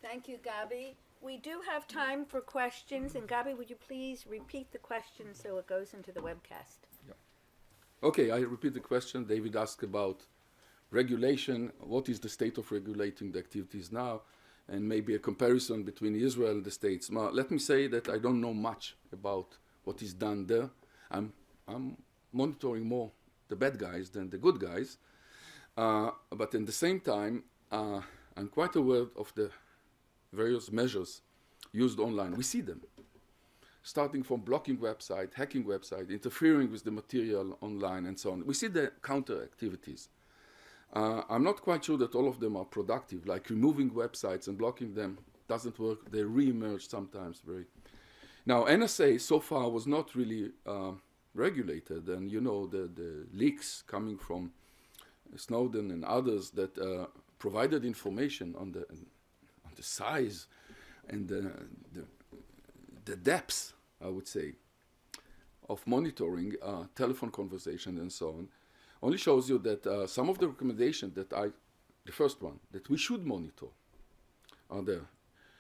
Thank you, Gabi. We do have time for questions, and Gabi, would you please repeat the question so it goes into the webcast? Okay, I repeat the question. David asked about regulation. What is the state of regulating the activities now? and maybe a comparison between Israel and the States. Now, let me say that I don't know much about what is done there. I'm monitoring more the bad guys than the good guys, but in the same time, I'm quite aware of the various measures used online. We see them, starting from blocking website, hacking website, interfering with the material online, and so on. We see the counter activities. I'm not quite sure that all of them are productive, like removing websites and blocking them doesn't work. They re-emerge sometimes very. Now, NSA so far was not really regulated, and you know the leaks coming from Snowden and others that provided information on the size and the depths, I would say, of monitoring telephone conversation and so on, only shows you that some of the recommendations that the first one, that we should monitor, are there.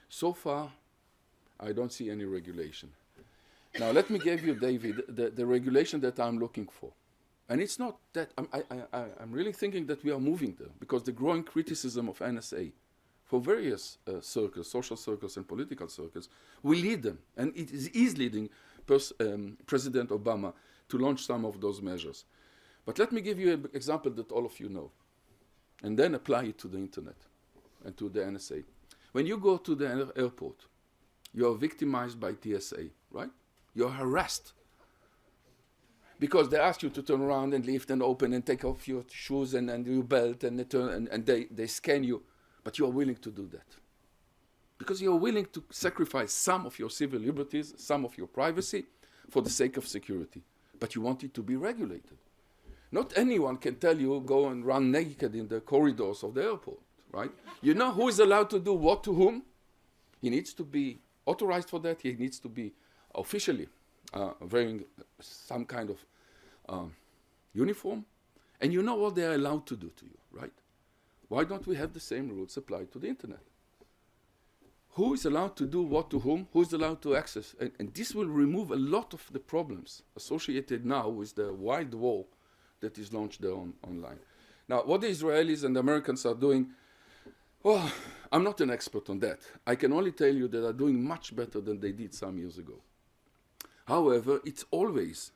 So far, I don't see any regulation. Now, let me give you, David, the regulation that I'm looking for. And it's not that, I'm really thinking that we are moving there, because the growing criticism of NSA for various circles, social circles and political circles, will lead them, and it is leading President Obama to launch some of those measures. But let me give you an example that all of you know, and then apply it to the internet and to the NSA. When you go to the airport, you are victimized by TSA, right? You're harassed because they ask you to turn around and lift and open and take off your shoes and your belt, and they scan you, but you are willing to do that because you are willing to sacrifice some of your civil liberties, some of your privacy for the sake of security, but you want it to be regulated. Not anyone can tell you go and run naked in the corridors of the airport, right? You know who is allowed to do what to whom? He needs to be authorized for that. He needs to be officially wearing some kind of uniform. And you know what they're allowed to do to you, right? Why don't we have the same rules applied to the internet? Who is allowed to do what to whom? Who is allowed to access? And this will remove a lot of the problems associated now with the wide war that is launched there online. Now, what the Israelis and the Americans are doing, well, I'm not an expert on that. I can only tell you that they're doing much better than they did some years ago. However, it's always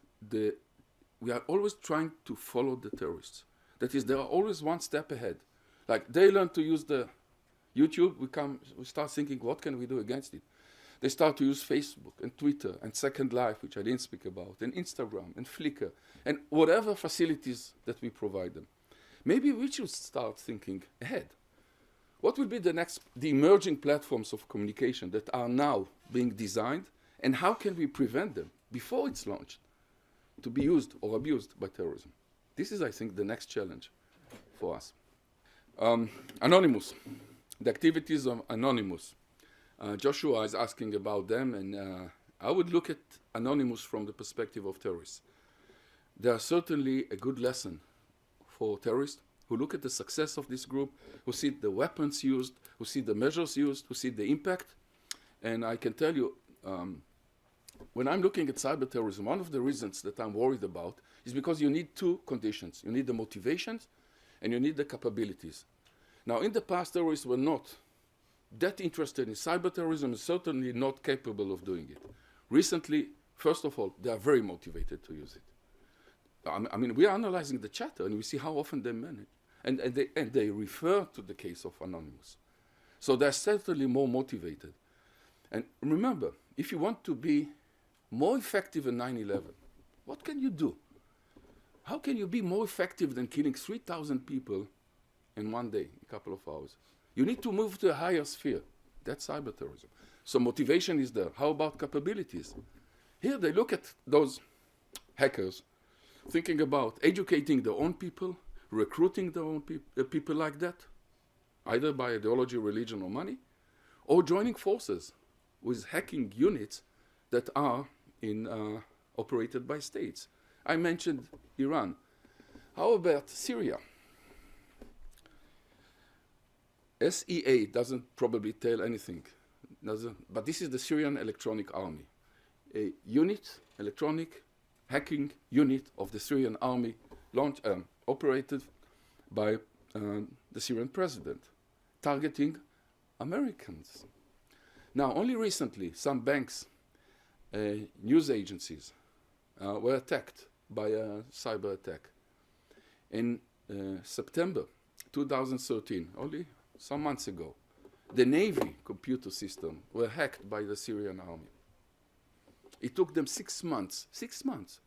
we are always trying to follow the terrorists. That is, they are always one step ahead. Like they learn to use the YouTube, we start thinking, what can we do against it? They start to use Facebook and Twitter and Second Life, which I didn't speak about, and Instagram and Flickr, and whatever facilities that we provide them. Maybe we should start thinking ahead. What will be the emerging platforms of communication that are now being designed, and how can we prevent them before it's launched to be used or abused by terrorism? This is, I think, the next challenge for us. Anonymous, the activities of Anonymous. Joshua is asking about them, and I would look at Anonymous from the perspective of terrorists. They are certainly a good lesson for terrorists who look at the success of this group, who see the weapons used, who see the measures used, who see the impact. And I can tell you, when I'm looking at cyber terrorism, one of the reasons that I'm worried about is because you need two conditions. You need the motivations and you need the capabilities. Now, in the past, terrorists were not that interested in cyber terrorism, and certainly not capable of doing it. Recently, first of all, they are very motivated to use it. I mean, we are analyzing the chatter, and we see how often they manage. And they refer to the case of Anonymous. So they're certainly more motivated. And remember, if you want to be more effective in 9/11, what can you do? How can you be more effective than killing 3,000 people in one day, a couple of hours? You need to move to a higher sphere. That's cyber terrorism. So motivation is there. How about capabilities? Here they look at those hackers thinking about educating their own people, recruiting their own people like that, either by ideology, religion, or money, or joining forces with hacking units that are operated by states. I mentioned Iran. How about Syria? SEA doesn't probably tell anything, but this is the Syrian Electronic Army, a unit, electronic hacking unit of the Syrian army operated by the Syrian president, targeting Americans. Now, only recently, some banks, news agencies, were attacked by a cyber attack. In September 2013, only some months ago, the Navy computer system were hacked by the Syrian army. It took them 6 months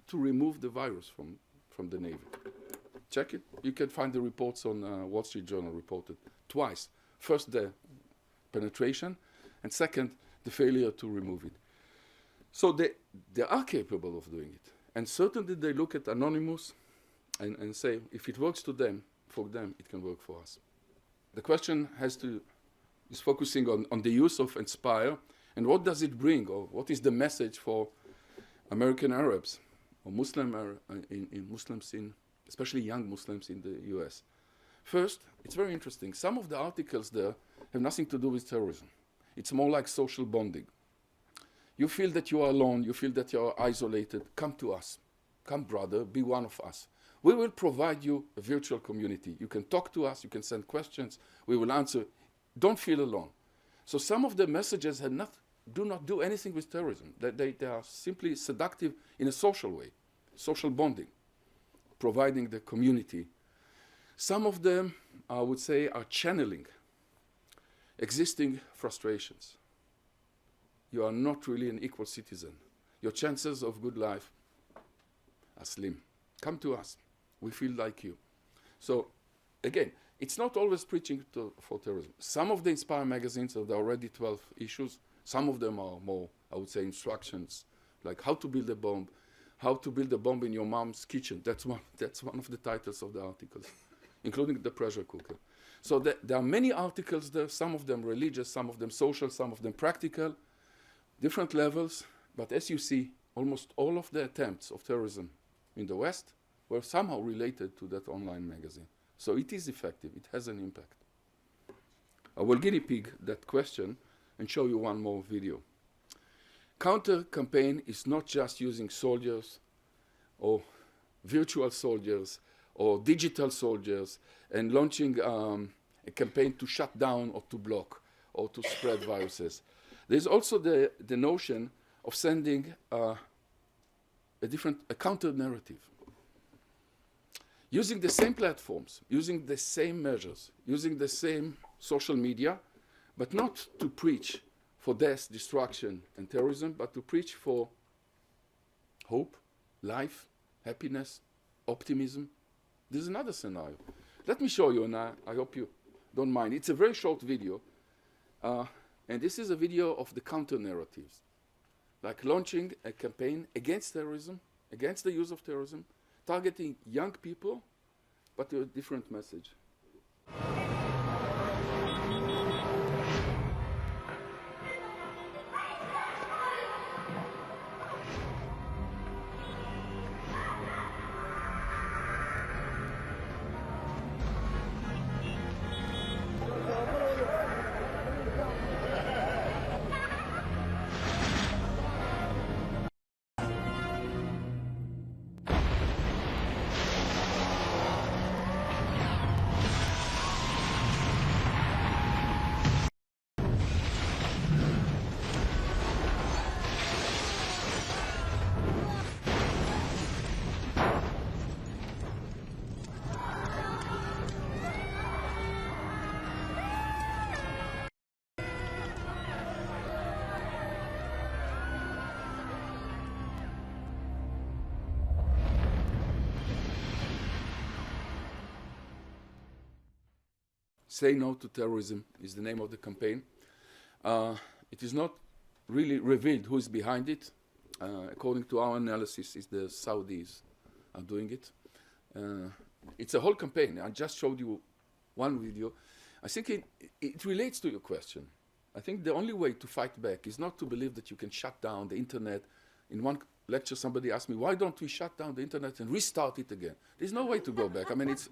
to remove the virus from the Navy. Check it. You can find the reports on Wall Street Journal reported twice. First, the penetration, and second, the failure to remove it. So they are capable of doing it. And certainly they look at Anonymous and say, if it works for them, it can work for us. The question is focusing on the use of Inspire, and what does it bring, or what is the message for American Arabs, or Muslims, especially young Muslims in the US. First, it's very interesting. Some of the articles there have nothing to do with terrorism. It's more like social bonding. You feel that you are alone, you feel that you are isolated, come to us. Come, brother, be one of us. We will provide you a virtual community. You can talk to us, you can send questions, we will answer. Don't feel alone. So some of the messages do not do anything with terrorism. They are simply seductive in a social way, social bonding, providing the community. Some of them, I would say, are channeling existing frustrations. You are not really an equal citizen. Your chances of good life are slim. Come to us. We feel like you. So, again, it's not always preaching for terrorism. Some of the Inspire magazines, there are already 12 issues. Some of them are more, I would say, instructions, like how to build a bomb, how to build a bomb in your mom's kitchen. That's one of the titles of the articles, including the pressure cooker. So there are many articles there, some of them religious, some of them social, some of them practical, different levels. But as you see, almost all of the attempts of terrorism in the West were somehow related to that online magazine. So it is effective, it has an impact. I will guinea pig that question and show you one more video. Counter campaign is not just using soldiers or virtual soldiers or digital soldiers and launching a campaign to shut down or to block or to spread viruses. There's also the notion of sending a counter narrative. Using the same platforms, using the same measures, using the same social media, but not to preach for death, destruction, and terrorism, but to preach for hope, life, happiness, optimism. This is another scenario. Let me show you, and I hope you don't mind. It's a very short video, and this is a video of the counter-narratives, like launching a campaign against terrorism, against the use of terrorism, targeting young people, but with a different message. Say No to Terrorism is the name of the campaign. It is not really revealed who is behind it. According to our analysis, it's the Saudis are doing it. It's a whole campaign. I just showed you one video. I think it relates to your question. I think the only way to fight back is not to believe that you can shut down the internet. In one lecture, somebody asked me, why don't we shut down the internet and restart it again? There's no way to go back. I mean, it's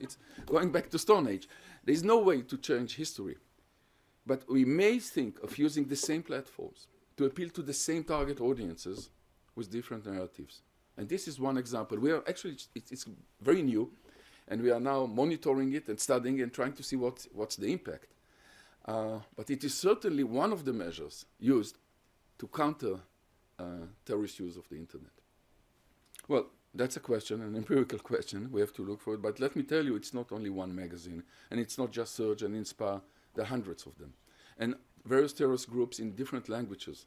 going back to Stone Age. There's no way to change history. But we may think of using the same platforms to appeal to the same target audiences with different narratives. And this is one example. We are actually, it's very new, and we are now monitoring it and studying and trying to see what's the impact. but it is certainly one of the measures used to counter terrorist use of the internet. Well, that's a question, an empirical question. We have to look for it. But let me tell you, it's not only one magazine, and it's not just Surge and Inspire. There are hundreds of them, and various terrorist groups in different languages.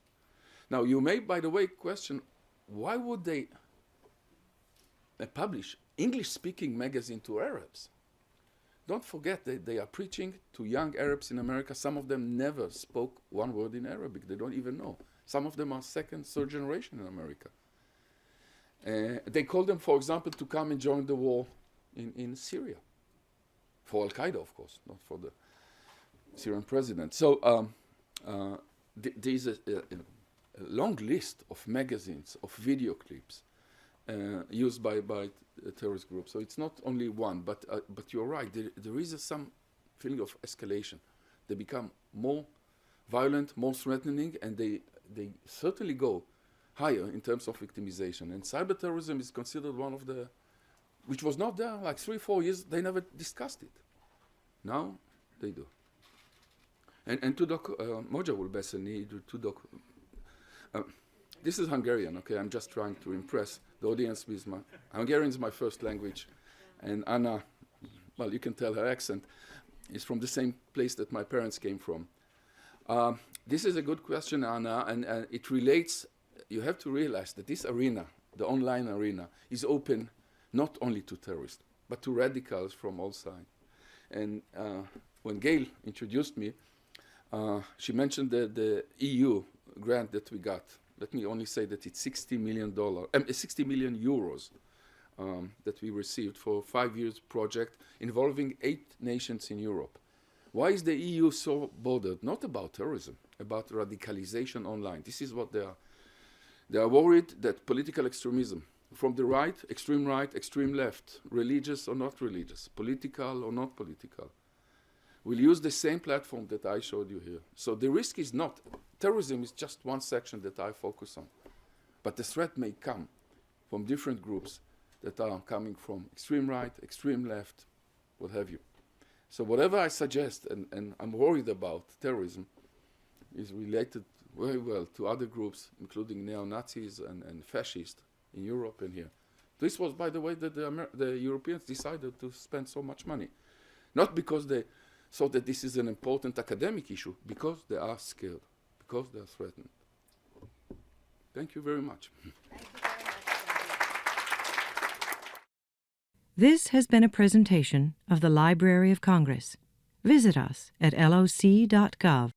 Now, you may, by the way, question, why would they publish English-speaking magazine to Arabs? Don't forget that they are preaching to young Arabs in America. Some of them never spoke one word in Arabic. They don't even know. Some of them are second, third generation in America. They call them, for example, to come and join the war in Syria. For Al-Qaeda, of course, not for the Syrian president. So there's a long list of magazines, of video clips used by terrorist groups. So it's not only one, but you're right. There is some feeling of escalation. They become more violent, more threatening, and they certainly go higher in terms of victimization. And cyber terrorism is considered one of the, which was not there like 3-4 years. They never discussed it. Now they do. And Tudok Moja will beszélni, Tudok. This is Hungarian, okay? I'm just trying to impress the audience with my Hungarian is my first language, and Anna, well, you can tell her accent is from the same place that my parents came from. This is a good question, Anna, and it relates. You have to realize that this arena, the online arena, is open not only to terrorists, but to radicals from all sides. And when Gail introduced me, she mentioned the EU grant that we got. Let me only say that it's €60 million that we received for a 5-year project involving 8 nations in Europe. Why is the EU so bothered? Not about terrorism, about radicalization online. This is what they are. They are worried that political extremism from the right, extreme left, religious or not religious, political or not political, will use the same platform that I showed you here. So the risk is not, terrorism is just one section that I focus on. But the threat may come from different groups that are coming from extreme right, extreme left, what have you. So whatever I suggest, and I'm worried about terrorism, is related very well to other groups, including neo-Nazis and fascists in Europe and here. This was, by the way, that the Europeans decided to spend so much money. Not because they thought that this is an important academic issue, because they are scared, because they are threatened. Thank you very much. Thank you very much. This has been a presentation of the Library of Congress. Visit us at loc.gov.